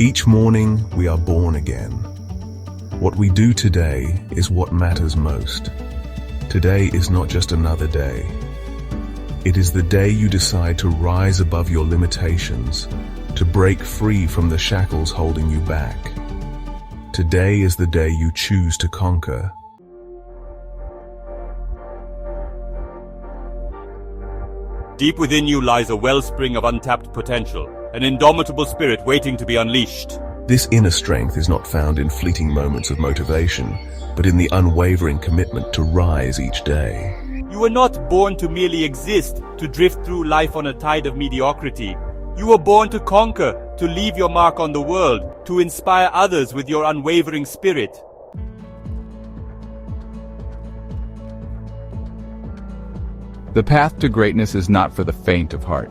Each morning, we are born again. What we do today is what matters most. Today is not just another day. It is the day you decide to rise above your limitations, to break free from the shackles holding you back. Today is the day you choose to conquer. Deep within you lies a wellspring of untapped potential, an indomitable spirit waiting to be unleashed. This inner strength is not found in fleeting moments of motivation, but in the unwavering commitment to rise each day. You were not born to merely exist, to drift through life on a tide of mediocrity. You were born to conquer, to leave your mark on the world, to inspire others with your unwavering spirit. The path to greatness is not for the faint of heart.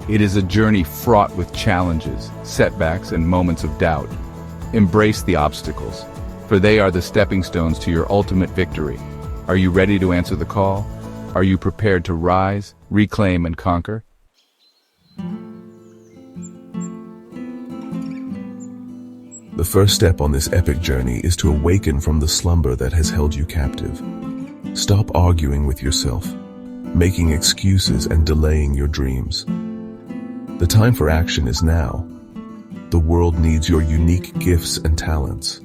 It is a journey fraught with challenges, setbacks, and moments of doubt. Embrace the obstacles, for they are the stepping stones to your ultimate victory. Are you ready to answer the call? Are you prepared to rise, reclaim, and conquer? The first step on this epic journey is to awaken from the slumber that has held you captive. Stop arguing with yourself, making excuses and delaying your dreams. The time for action is now. The world needs your unique gifts and talents.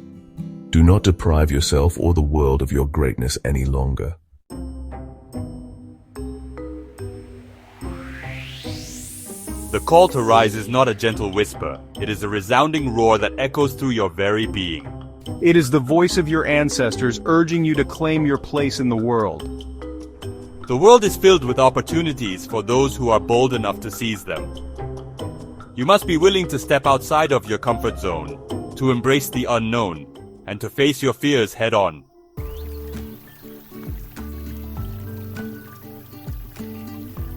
Do not deprive yourself or the world of your greatness any longer. The call to rise is not a gentle whisper. It is a resounding roar that echoes through your very being. It is the voice of your ancestors urging you to claim your place in the world. The world is filled with opportunities for those who are bold enough to seize them. You must be willing to step outside of your comfort zone, to embrace the unknown, and to face your fears head-on.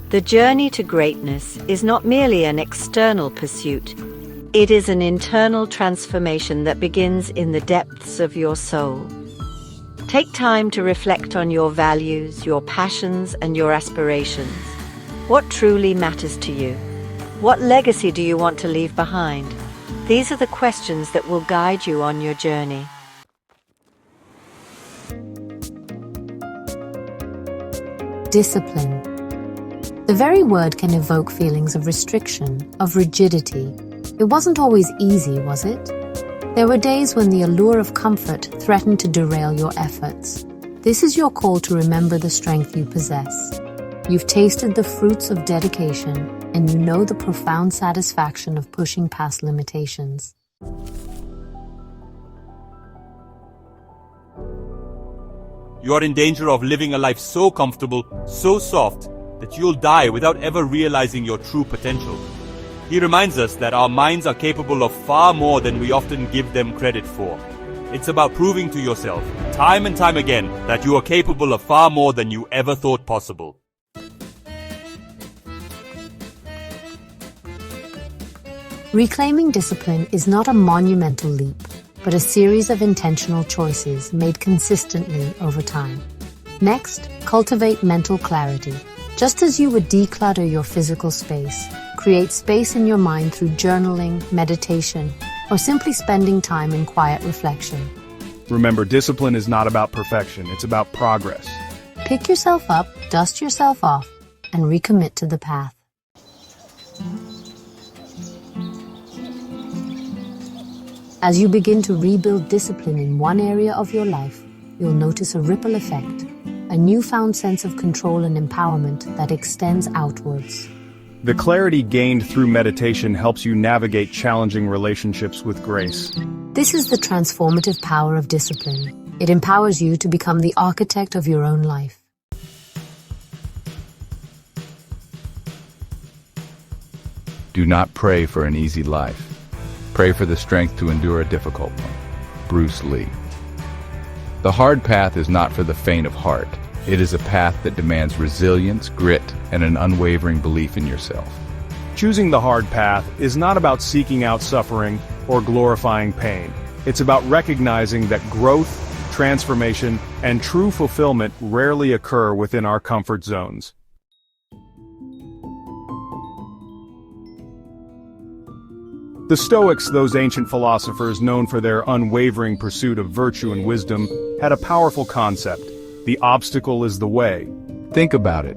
The journey to greatness is not merely an external pursuit. It is an internal transformation that begins in the depths of your soul. Take time to reflect on your values, your passions, and your aspirations. What truly matters to you? What legacy do you want to leave behind? These are the questions that will guide you on your journey. Discipline. The very word can evoke feelings of restriction, of rigidity. It wasn't always easy, was it? There were days when the allure of comfort threatened to derail your efforts. This is your call to remember the strength you possess. You've tasted the fruits of dedication, and you know the profound satisfaction of pushing past limitations. You are in danger of living a life so comfortable, so soft, that you'll die without ever realizing your true potential. He reminds us that our minds are capable of far more than we often give them credit for. It's about proving to yourself, time and time again, that you are capable of far more than you ever thought possible. Reclaiming discipline is not a monumental leap, but a series of intentional choices made consistently over time. Next, cultivate mental clarity. Just as you would declutter your physical space, create space in your mind through journaling, meditation, or simply spending time in quiet reflection. Remember, discipline is not about perfection, it's about progress. Pick yourself up, dust yourself off, and recommit to the path. As you begin to rebuild discipline in one area of your life, you'll notice a ripple effect, a newfound sense of control and empowerment that extends outwards. The clarity gained through meditation helps you navigate challenging relationships with grace. This is the transformative power of discipline. It empowers you to become the architect of your own life. Do not pray for an easy life. Pray for the strength to endure a difficult one. Bruce Lee. The hard path is not for the faint of heart. It is a path that demands resilience, grit, and an unwavering belief in yourself. Choosing the hard path is not about seeking out suffering or glorifying pain. It's about recognizing that growth, transformation, and true fulfillment rarely occur within our comfort zones. The Stoics, those ancient philosophers known for their unwavering pursuit of virtue and wisdom, had a powerful concept: the obstacle is the way. Think about it.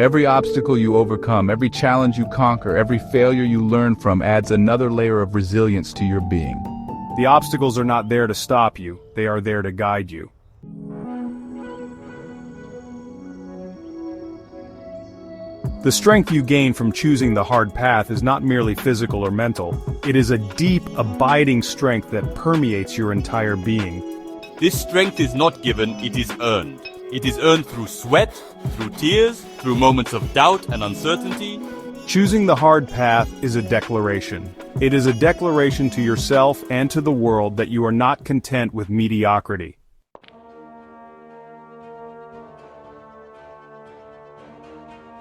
Every obstacle you overcome, every challenge you conquer, every failure you learn from adds another layer of resilience to your being. The obstacles are not there to stop you, they are there to guide you. The strength you gain from choosing the hard path is not merely physical or mental. It is a deep, abiding strength that permeates your entire being. This strength is not given, it is earned. It is earned through sweat, through tears, through moments of doubt and uncertainty. Choosing the hard path is a declaration. It is a declaration to yourself and to the world that you are not content with mediocrity.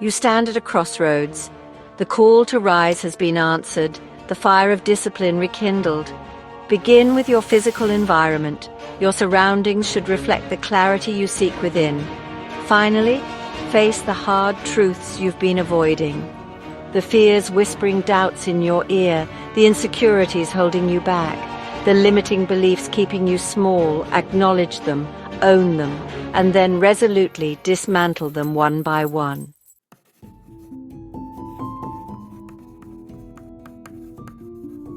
You stand at a crossroads. The call to rise has been answered, the fire of discipline rekindled. Begin with your physical environment. Your surroundings should reflect the clarity you seek within. Finally, face the hard truths you've been avoiding. The fears whispering doubts in your ear, the insecurities holding you back, the limiting beliefs keeping you small. Acknowledge them, own them, and then resolutely dismantle them one by one.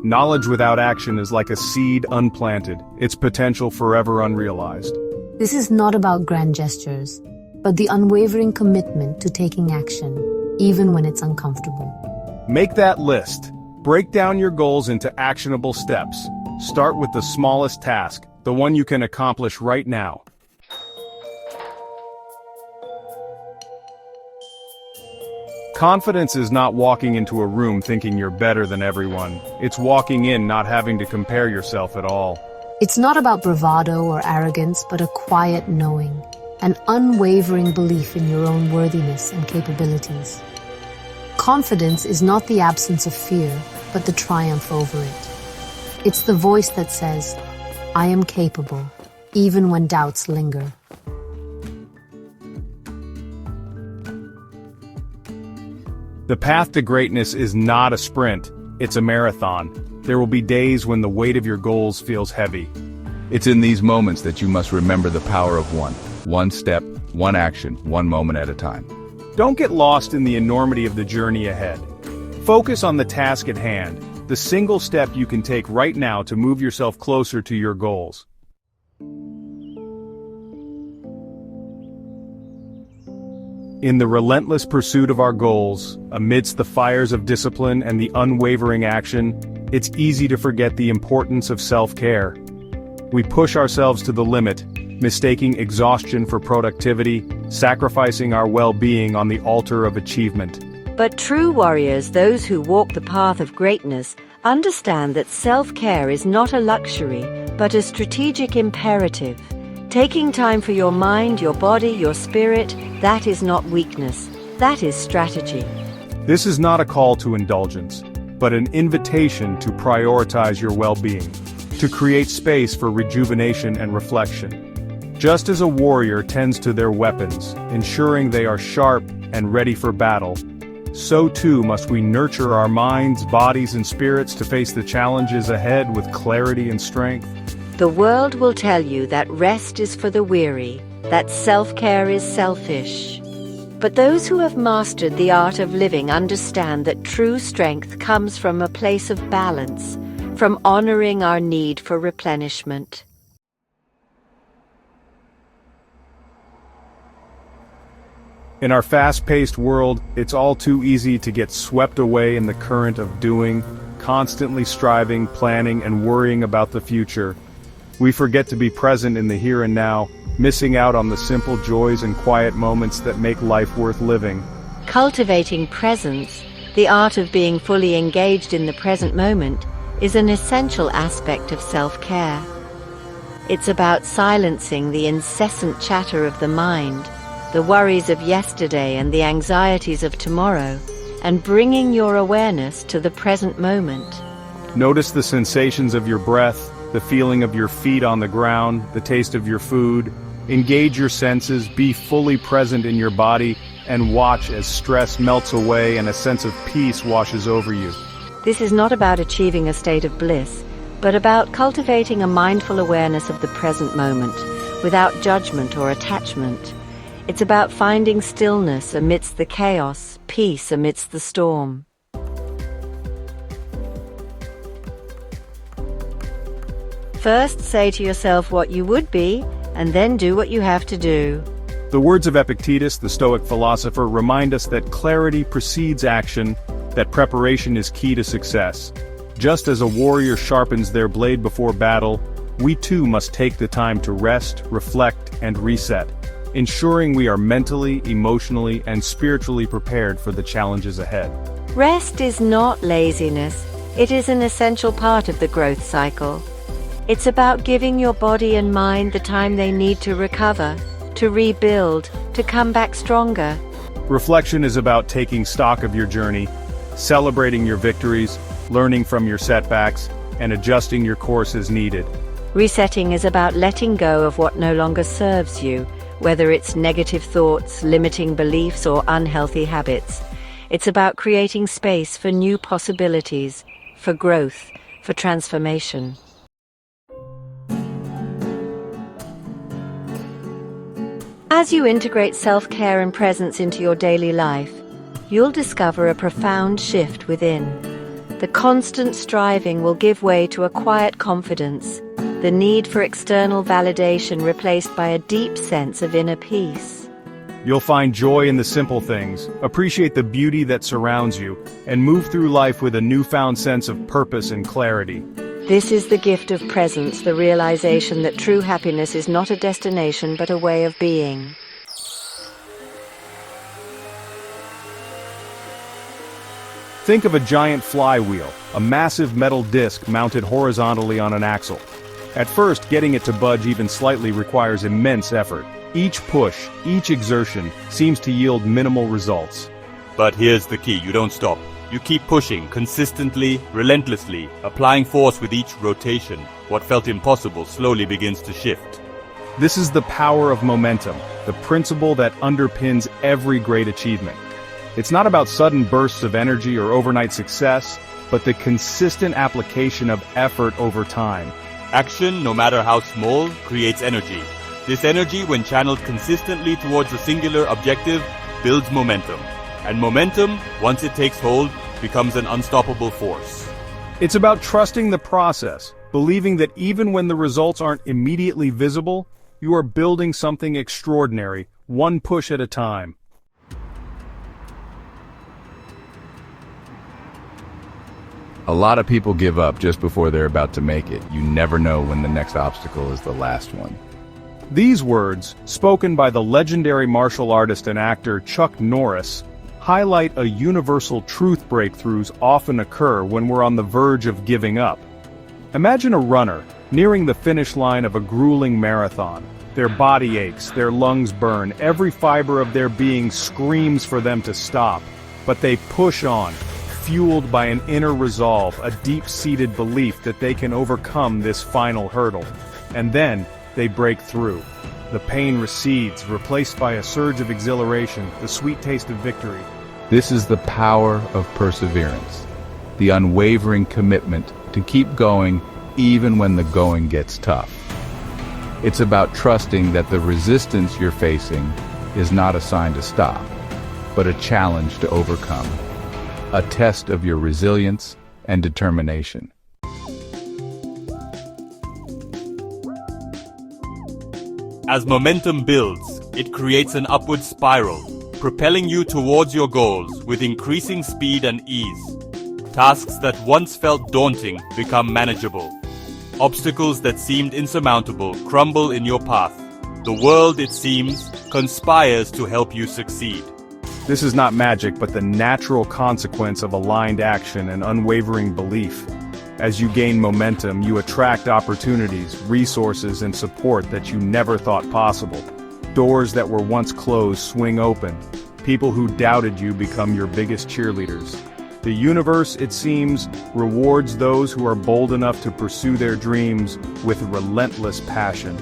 Knowledge without action is like a seed unplanted, its potential forever unrealized. This is not about grand gestures, but the unwavering commitment to taking action, even when it's uncomfortable. Make that list. Break down your goals into actionable steps. Start with the smallest task, the one you can accomplish right now. Confidence is not walking into a room thinking you're better than everyone. It's walking in not having to compare yourself at all. It's not about bravado or arrogance, but a quiet knowing, an unwavering belief in your own worthiness and capabilities. Confidence is not the absence of fear, but the triumph over it. It's the voice that says, I am capable, even when doubts linger. The path to greatness is not a sprint, it's a marathon. There will be days when the weight of your goals feels heavy. It's in these moments that you must remember the power of one step, one action, one moment at a time. Don't get lost in the enormity of the journey ahead. Focus on the task at hand, the single step you can take right now to move yourself closer to your goals. In the relentless pursuit of our goals, amidst the fires of discipline and the unwavering action, it's easy to forget the importance of self-care. We push ourselves to the limit, mistaking exhaustion for productivity, sacrificing our well-being on the altar of achievement. But true warriors, those who walk the path of greatness, understand that self-care is not a luxury, but a strategic imperative. Taking time for your mind, your body, your spirit, that is not weakness, that is strategy. This is not a call to indulgence, but an invitation to prioritize your well-being, to create space for rejuvenation and reflection. Just as a warrior tends to their weapons, ensuring they are sharp and ready for battle, so too must we nurture our minds, bodies, and spirits to face the challenges ahead with clarity and strength. The world will tell you that rest is for the weary, that self-care is selfish. But those who have mastered the art of living understand that true strength comes from a place of balance, from honoring our need for replenishment. In our fast-paced world, it's all too easy to get swept away in the current of doing, constantly striving, planning, and worrying about the future. We forget to be present in the here and now, missing out on the simple joys and quiet moments that make life worth living. Cultivating presence, the art of being fully engaged in the present moment, is an essential aspect of self-care. It's about silencing the incessant chatter of the mind, the worries of yesterday and the anxieties of tomorrow, and bringing your awareness to the present moment. Notice the sensations of your breath, the feeling of your feet on the ground, the taste of your food. Engage your senses, be fully present in your body, and watch as stress melts away and a sense of peace washes over you. This is not about achieving a state of bliss, but about cultivating a mindful awareness of the present moment, without judgment or attachment. It's about finding stillness amidst the chaos, peace amidst the storm. First, say to yourself what you would be, and then do what you have to do. The words of Epictetus, the Stoic philosopher, remind us that clarity precedes action, that preparation is key to success. Just as a warrior sharpens their blade before battle, we too must take the time to rest, reflect, and reset, ensuring we are mentally, emotionally, and spiritually prepared for the challenges ahead. Rest is not laziness. It is an essential part of the growth cycle. It's about giving your body and mind the time they need to recover, to rebuild, to come back stronger. Reflection is about taking stock of your journey, celebrating your victories, learning from your setbacks, and adjusting your course as needed. Resetting is about letting go of what no longer serves you, whether it's negative thoughts, limiting beliefs, or unhealthy habits. It's about creating space for new possibilities, for growth, for transformation. As you integrate self-care and presence into your daily life, you'll discover a profound shift within. The constant striving will give way to a quiet confidence, the need for external validation replaced by a deep sense of inner peace. You'll find joy in the simple things, appreciate the beauty that surrounds you, and move through life with a newfound sense of purpose and clarity. This is the gift of presence, the realization that true happiness is not a destination but a way of being. Think of a giant flywheel, a massive metal disc mounted horizontally on an axle. At first, getting it to budge even slightly requires immense effort. Each push, each exertion, seems to yield minimal results. But here's the key, you don't stop. You keep pushing, consistently, relentlessly, applying force with each rotation. What felt impossible slowly begins to shift. This is the power of momentum, the principle that underpins every great achievement. It's not about sudden bursts of energy or overnight success, but the consistent application of effort over time. Action, no matter how small, creates energy. This energy, when channeled consistently towards a singular objective, builds momentum. And momentum, once it takes hold, becomes an unstoppable force. It's about trusting the process, believing that even when the results aren't immediately visible, you are building something extraordinary, one push at a time. A lot of people give up just before they're about to make it. You never know when the next obstacle is the last one. These words, spoken by the legendary martial artist and actor Chuck Norris, highlight a universal truth. Breakthroughs often occur when we're on the verge of giving up. Imagine a runner nearing the finish line of a grueling marathon. Their body aches, their lungs burn, every fiber of their being screams for them to stop. But they push on, fueled by an inner resolve, a deep-seated belief that they can overcome this final hurdle. And then, they break through. The pain recedes, replaced by a surge of exhilaration, the sweet taste of victory. This is the power of perseverance, the unwavering commitment to keep going even when the going gets tough. It's about trusting that the resistance you're facing is not a sign to stop, but a challenge to overcome, a test of your resilience and determination. As momentum builds, it creates an upward spiral, propelling you towards your goals with increasing speed and ease. Tasks that once felt daunting become manageable. Obstacles that seemed insurmountable crumble in your path. The world, it seems, conspires to help you succeed. This is not magic, but the natural consequence of aligned action and unwavering belief. As you gain momentum, you attract opportunities, resources, and support that you never thought possible. Doors that were once closed swing open. People who doubted you become your biggest cheerleaders. The universe, it seems, rewards those who are bold enough to pursue their dreams with relentless passion.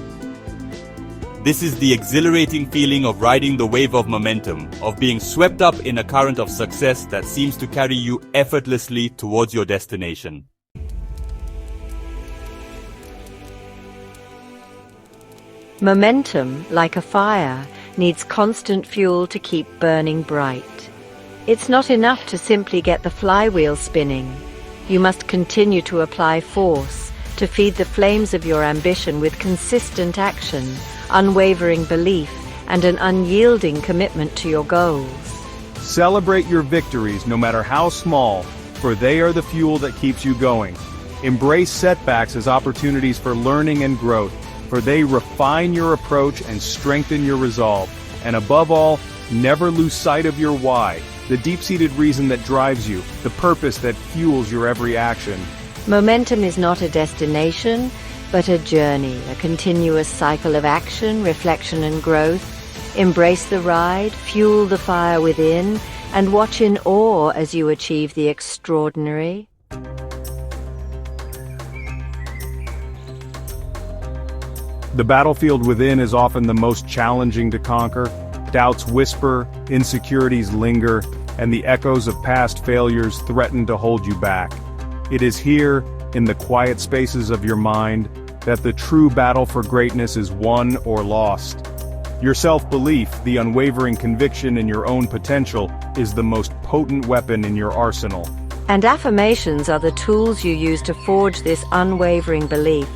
This is the exhilarating feeling of riding the wave of momentum, of being swept up in a current of success that seems to carry you effortlessly towards your destination. Momentum, like a fire, needs constant fuel to keep burning bright. It's not enough to simply get the flywheel spinning. You must continue to apply force to feed the flames of your ambition with consistent action, unwavering belief, and an unyielding commitment to your goals. Celebrate your victories, no matter how small, for they are the fuel that keeps you going. Embrace setbacks as opportunities for learning and growth, for they refine your approach and strengthen your resolve. And above all, never lose sight of your why, the deep-seated reason that drives you, the purpose that fuels your every action. Momentum is not a destination, but a journey, a continuous cycle of action, reflection, and growth. Embrace the ride, fuel the fire within, and watch in awe as you achieve the extraordinary. The battlefield within is often the most challenging to conquer. Doubts whisper, insecurities linger, and the echoes of past failures threaten to hold you back. It is here, in the quiet spaces of your mind, that the true battle for greatness is won or lost. Your self-belief, the unwavering conviction in your own potential, is the most potent weapon in your arsenal. And affirmations are the tools you use to forge this unwavering belief.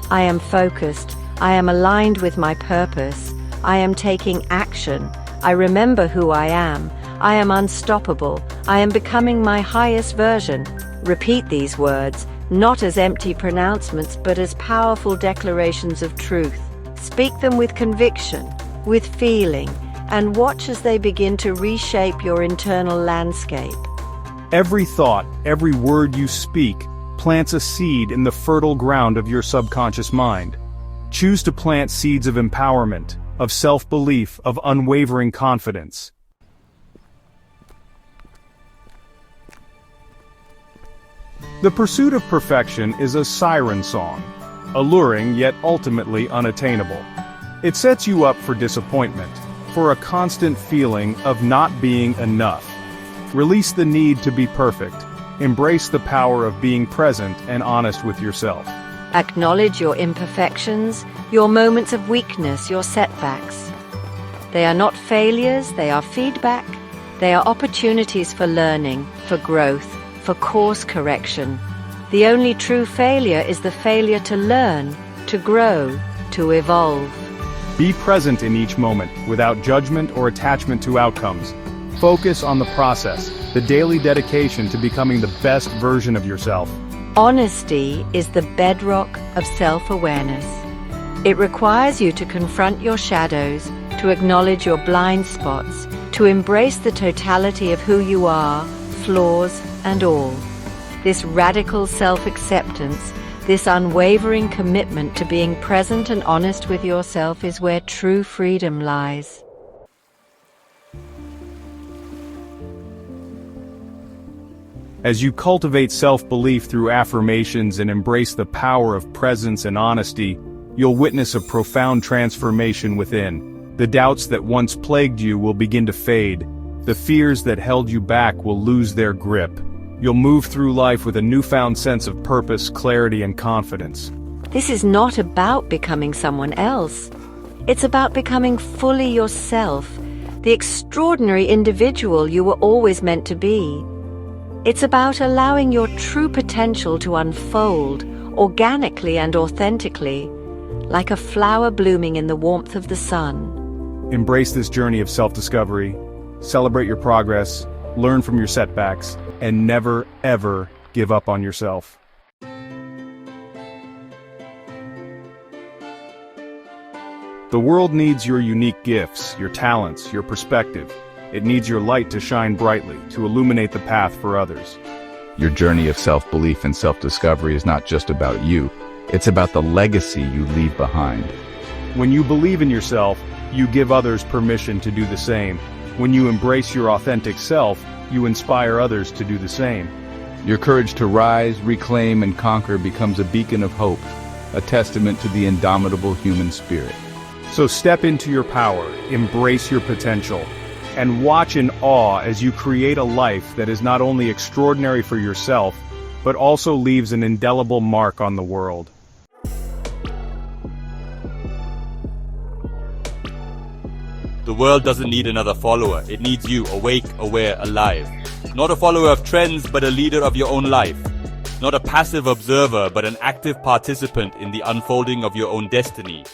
I am focused. I am aligned with my purpose. I am taking action. I remember who I am. I am unstoppable. I am becoming my highest version. Repeat these words, not as empty pronouncements, but as powerful declarations of truth. Speak them with conviction, with feeling, and watch as they begin to reshape your internal landscape. Every thought, every word you speak, plants a seed in the fertile ground of your subconscious mind. Choose to plant seeds of empowerment, of self-belief, of unwavering confidence. The pursuit of perfection is a siren song, alluring yet ultimately unattainable. It sets you up for disappointment, for a constant feeling of not being enough. Release the need to be perfect. Embrace the power of being present and honest with yourself. Acknowledge your imperfections, your moments of weakness, your setbacks. They are not failures, they are feedback. They are opportunities for learning, for growth, for course correction. The only true failure is the failure to learn, to grow, to evolve. Be present in each moment, without judgment or attachment to outcomes. Focus on the process, the daily dedication to becoming the best version of yourself. Honesty is the bedrock of self-awareness. It requires you to confront your shadows, to acknowledge your blind spots, to embrace the totality of who you are, flaws and all. This radical self-acceptance, this unwavering commitment to being present and honest with yourself is where true freedom lies. As you cultivate self-belief through affirmations and embrace the power of presence and honesty, you'll witness a profound transformation within. The doubts that once plagued you will begin to fade. The fears that held you back will lose their grip. You'll move through life with a newfound sense of purpose, clarity, and confidence. This is not about becoming someone else. It's about becoming fully yourself, the extraordinary individual you were always meant to be. It's about allowing your true potential to unfold organically and authentically, like a flower blooming in the warmth of the sun. Embrace this journey of self-discovery, celebrate your progress, learn from your setbacks, and never, ever give up on yourself. The world needs your unique gifts, your talents, your perspective. It needs your light to shine brightly, to illuminate the path for others. Your journey of self-belief and self-discovery is not just about you, it's about the legacy you leave behind. When you believe in yourself, you give others permission to do the same. When you embrace your authentic self, you inspire others to do the same. Your courage to rise, reclaim, and conquer becomes a beacon of hope, a testament to the indomitable human spirit. So step into your power, embrace your potential, and watch in awe as you create a life that is not only extraordinary for yourself, but also leaves an indelible mark on the world. The world doesn't need another follower. It needs you, awake, aware, alive. Not a follower of trends, but a leader of your own life. Not a passive observer, but an active participant in the unfolding of your own destiny.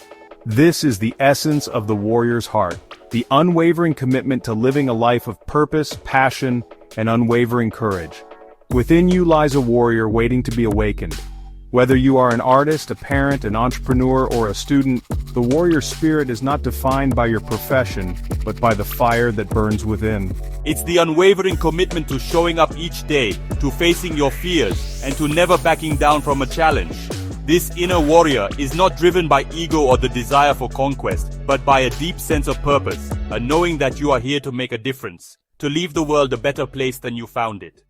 This is the essence of the warrior's heart, the unwavering commitment to living a life of purpose, passion, and unwavering courage. Within you lies a warrior waiting to be awakened. Whether you are an artist, a parent, an entrepreneur, or a student, the warrior spirit is not defined by your profession, but by the fire that burns within. It's the unwavering commitment to showing up each day, to facing your fears, and to never backing down from a challenge. This inner warrior is not driven by ego or the desire for conquest, but by a deep sense of purpose, a knowing that you are here to make a difference, to leave the world a better place than you found it.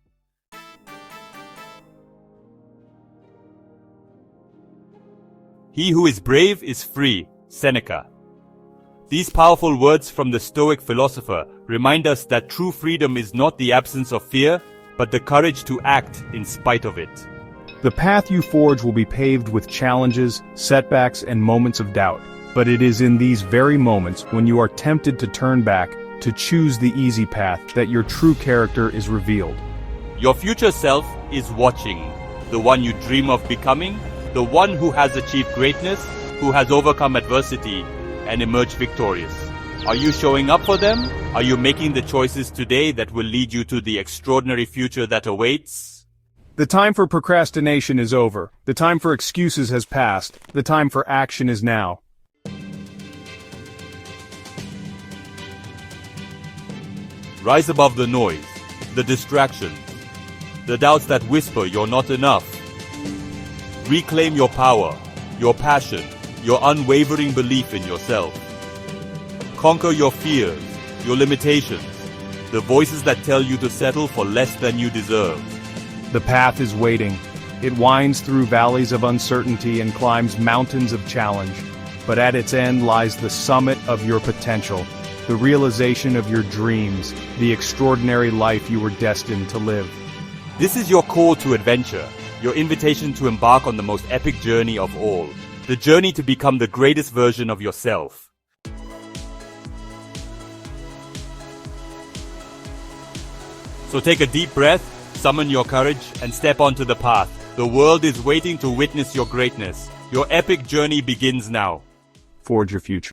He who is brave is free, Seneca. These powerful words from the Stoic philosopher remind us that true freedom is not the absence of fear, but the courage to act in spite of it. The path you forge will be paved with challenges, setbacks, and moments of doubt, but it is in these very moments when you are tempted to turn back, to choose the easy path, that your true character is revealed. Your future self is watching, the one you dream of becoming, the one who has achieved greatness, who has overcome adversity, and emerged victorious. Are you showing up for them? Are you making the choices today that will lead you to the extraordinary future that awaits? The time for procrastination is over. The time for excuses has passed. The time for action is now. Rise above the noise, the distractions, the doubts that whisper you're not enough. Reclaim your power, your passion, your unwavering belief in yourself. Conquer your fears, your limitations, the voices that tell you to settle for less than you deserve. The path is waiting. It winds through valleys of uncertainty and climbs mountains of challenge. But at its end lies the summit of your potential, the realization of your dreams, the extraordinary life you were destined to live. This is your call to adventure, your invitation to embark on the most epic journey of all, the journey to become the greatest version of yourself. So take a deep breath, summon your courage, and step onto the path. The world is waiting to witness your greatness. Your epic journey begins now. Forge your future.